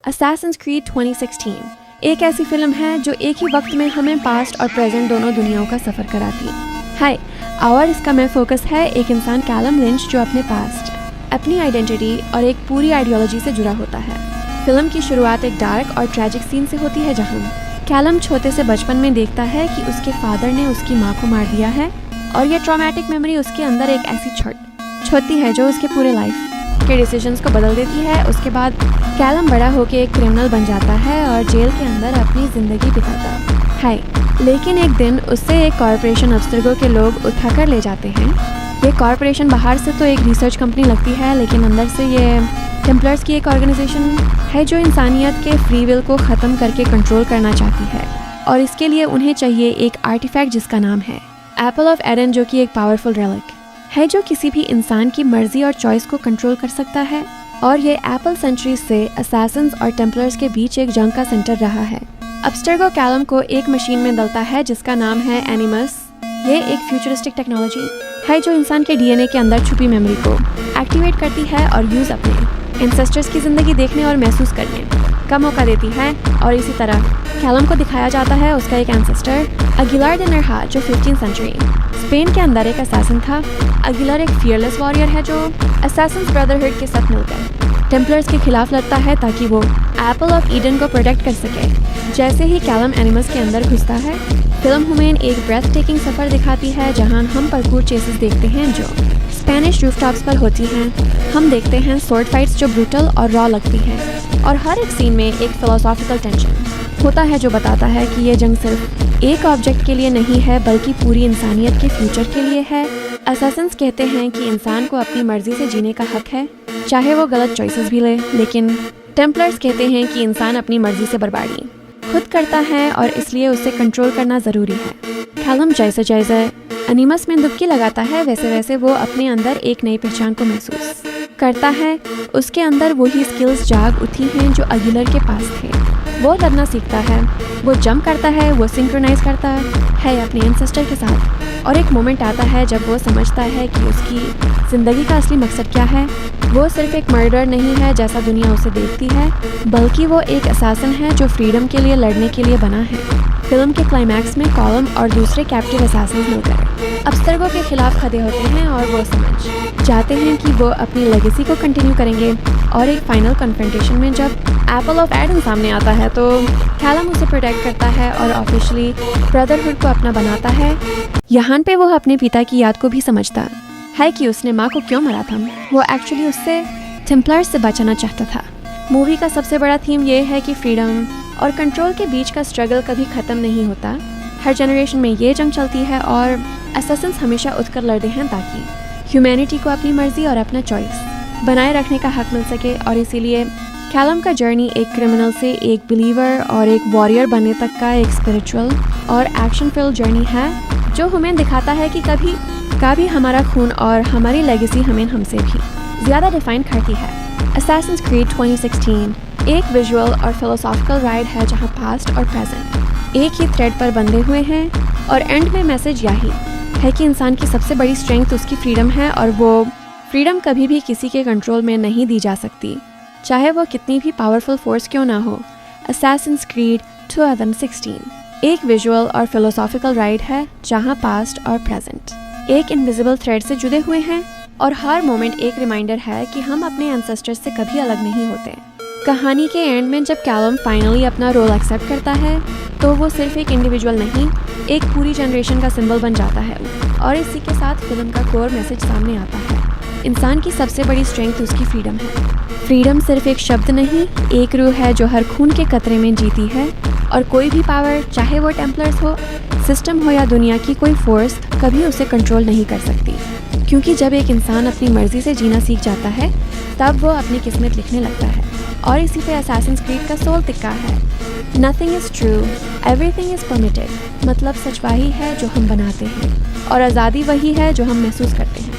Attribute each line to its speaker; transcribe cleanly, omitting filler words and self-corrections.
Speaker 1: Assassin's creed 2016 एक ऐसी film है जो एक ही वक्त में हमें पास्ट और प्रेजेंट दोनों दुनियाओं का सफ़र कराती है। हाय, और इसका मेन फोकस है एक इंसान कैलम लिंच जो अपने पास्ट, अपनी आइडेंटिटी और एक पूरी आइडियोलॉजी से जुड़ा होता है। फिल्म की शुरुआत एक डार्क और ट्रैजिक सीन से होती है जहाँ कैलम छोटे से बचपन में देखता है कि उसके फादर ने उसकी माँ को मार दिया है और ये ट्रॉमेटिक मेमोरी उसके अंदर एक ऐसी छोड़ती है जो उसके पूरे लाइफ के डिसीजंस को बदल देती है। उसके बाद कैलम बड़ा होकर एक क्रिमिनल बन जाता है और जेल के अंदर अपनी ज़िंदगी बिताता है। लेकिन एक दिन उससे एक कॉरपोरेशन अफसरों के लोग उठा कर ले जाते हैं। ये कॉरपोरेशन बाहर से तो एक रिसर्च कंपनी लगती है, लेकिन अंदर से ये टेम्पलर्स की एक ऑर्गेनाइजेशन है जो इंसानियत के फ्री विल को ख़त्म करके कंट्रोल करना चाहती है। और इसके लिए उन्हें चाहिए एक आर्टिफैक्ट जिसका नाम है एप्पल ऑफ एडन, जो कि एक पावरफुल रेलिक है जो किसी भी इंसान की मर्जी और चॉइस को कंट्रोल कर सकता है। और ये एप्पल सेंचुरी से असैसिन्स और टेम्पलर्स के बीच एक जंग का सेंटर रहा है। अब्स्टर्गो कैलम को एक मशीन में डलता है जिसका नाम है एनिमस। ये एक फ्यूचरिस्टिक टेक्नोलॉजी है जो इंसान के डीएनए के अंदर छुपी मेमोरी को एक्टिवेट करती है और यूज अपने एंसेस्टर्स की ज़िंदगी देखने और महसूस करने का मौका देती है। और इसी तरह कैलम को दिखाया जाता है उसका एक एंसेस्टर अगिलार दे नरहा जो 15th सेंचुरी स्पेन के अंदर एक असैसिन था। अगिलार एक फियरलेस वॉरियर है जो असैसिन्स ब्रदरहुड के साथ मिलकर टेम्पलर्स के खिलाफ लड़ता है ताकि वो एप्पल ऑफ ईडन को प्रोटेक्ट कर सके। जैसे ही कैलम एनिमस के अंदर घुसता है, फिल्म हमें एक ब्रेथ टेकिंग सफ़र दिखाती है जहां हम पार्कोर चेसेस देखते हैं जो स्पेनिश रूफटॉप्स पर होती हैं। हम देखते हैं स्वॉर्ड फाइट्स जो ब्रूटल और रॉ लगती हैं, और हर एक सीन में एक फिलोसॉफिकल टेंशन होता है जो बताता है कि ये जंग सिर्फ एक ऑब्जेक्ट के लिए नहीं है बल्कि पूरी इंसानियत के फ्यूचर के लिए है। असैसिन्स कहते हैं कि इंसान को अपनी मर्जी से जीने का हक है, चाहे वो गलत चॉइसेस भी ले, लेकिन टेम्पलर्स कहते हैं कि इंसान अपनी मर्जी से बर्बादी खुद करता है और इसलिए उसे कंट्रोल करना ज़रूरी है। कैलम जैसे जैसे एनिमस में डुबकी लगाता है वैसे वैसे वो अपने अंदर एक नई पहचान को महसूस करता है। उसके अंदर वही स्किल्स जाग उठी हैं जो अगिलर के पास थे। वो लड़ना सीखता है, वो जंप करता है, वो सिंक्रोनाइज करता है अपने एंसेस्टर के साथ। और एक मोमेंट आता है जब वो समझता है कि उसकी ज़िंदगी का असली मकसद क्या है। वो सिर्फ एक मर्डर नहीं है जैसा दुनिया उसे देखती है, बल्कि वो एक असैसिन है जो फ्रीडम के लिए लड़ने के लिए बना है। फिल्म के क्लाइमैक्स में कॉलम और दूसरे कैप्टिव असैसिन्स मिलकर अब्स्टर्गो के खिलाफ खड़े होते हैं और वो समझ जाते हैं कि वो अपनी लेगेसी को कंटिन्यू करेंगे। और एक फाइनल कन्फ्रंटेशन में जब एप्पल ऑफ एडन सामने आता है तो कैलम उसे प्रोटेक्ट करता है और ऑफिशियली ब्रदरहुड को अपना बनाता है। यहाँ पे वो अपने पिता की याद को भी समझता है कि उसने माँ को क्यों मारा था। वो एक्चुअली उससे टेम्पलर्स से बचाना चाहता था। मूवी का सबसे बड़ा थीम ये है कि फ्रीडम और कंट्रोल के बीच का स्ट्रगल कभी ख़त्म नहीं होता। हर जनरेशन में ये जंग चलती है और असैसिन्स हमेशा उठकर लड़ते हैं ताकि ह्यूमैनिटी को अपनी मर्जी और अपना चॉइस बनाए रखने का हक मिल सके। और इसीलिए कैलम का जर्नी एक क्रिमिनल से एक बिलीवर और एक वॉरियर बनने तक का एक स्पिरिचुअल और एक्शन फिल्ड जर्नी है जो हमें दिखाता है कि कभी हमारा खून और हमारी लेगेसी हमें हमसे भी ज़्यादा डिफाइन करती है। असैसिन्स क्रीड 2016 एक विजुअल और फिलोसॉफिकल राइड है जहां पास्ट और प्रेजेंट एक ही थ्रेड पर बंधे हुए हैं। और एंड में मैसेज यही है कि इंसान की सबसे बड़ी स्ट्रेंथ उसकी फ्रीडम है और वो फ्रीडम कभी भी किसी के कंट्रोल में नहीं दी जा सकती, चाहे वो कितनी भी पावरफुल फोर्स क्यों ना हो। असैसिन्स क्रीड 2016 एक विजुअल और फिलोसॉफिकल राइड है जहां पास्ट और प्रेजेंट एक इनविजिबल थ्रेड से जुड़े हुए हैं और हर मोमेंट एक रिमाइंडर है कि हम अपने एंसेस्टर्स से कभी अलग नहीं होते। कहानी के एंड में जब कैलम फाइनली अपना रोल एक्सेप्ट करता है तो वो सिर्फ एक इंडिविजुअल नहीं, एक पूरी जनरेशन का सिंबल बन जाता है। और इसी के साथ फिल्म का कोर मैसेज सामने आता है, इंसान की सबसे बड़ी स्ट्रेंथ उसकी फ्रीडम है। फ्रीडम सिर्फ एक शब्द नहीं, एक रूह है जो हर खून के कतरे में जीती है। और कोई भी पावर, चाहे वो टेम्पलर्स हो, सिस्टम हो या दुनिया की कोई फोर्स, कभी उसे कंट्रोल नहीं कर सकती। क्योंकि जब एक इंसान अपनी मर्जी से जीना सीख जाता है तब वो अपनी किस्मत लिखने लगता है। और इसी पे असैसिन्स क्रीड का सोल टिक्का है, nothing is true, everything is permitted. मतलब सच वही है जो हम बनाते हैं और आज़ादी वही है जो हम महसूस करते हैं।